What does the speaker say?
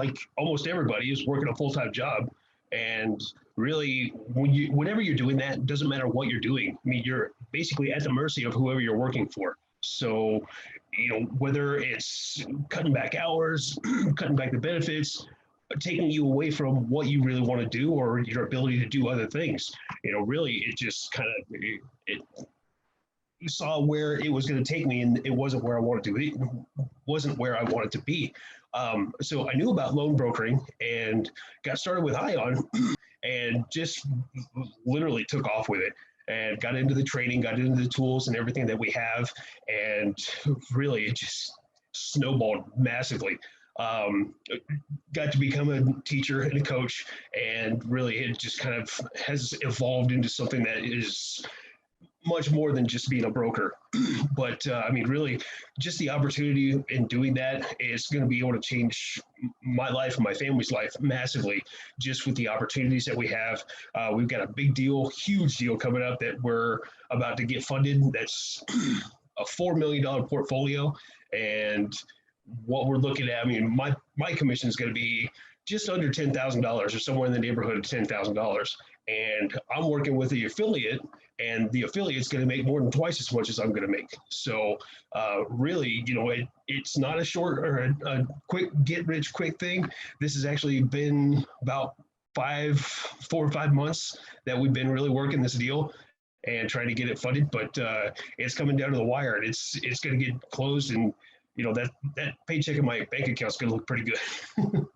like almost everybody, is working a full-time job. And really, whenever you're doing that, it doesn't matter what you're doing. I mean, you're basically at the mercy of whoever you're working for. So, whether it's cutting back hours, cutting back the benefits, taking you away from what you really want to do or your ability to do other things, really, it just kind of it saw where it was going to take me, and it wasn't where I wanted to. It wasn't where I wanted to be. So I knew about loan brokering and got started with Ion, and just literally took off with it and got into the training, got into the tools and everything that we have, and really it just snowballed massively. Um, Got to become a teacher and a coach, and really it just kind of has evolved into something that is much more than just being a broker. But I mean, really, just the opportunity in doing that is going to be able to change my life and my family's life massively, just with the opportunities that we have. We've got a big deal, huge deal coming up that we're about to get funded. That's a $4 million portfolio. And what we're looking at, I mean, my commission is going to be just under $10,000 or somewhere in the neighborhood of $10,000. And I'm working with the affiliate, and the affiliate's going to make more than twice as much as I'm going to make. So really, it's not a short or a quick get rich quick thing. This has actually been about 4 or 5 months that we've been really working this deal and trying to get it funded. But it's coming down to the wire, and it's going to get closed, and that paycheck in my bank account is going to look pretty good.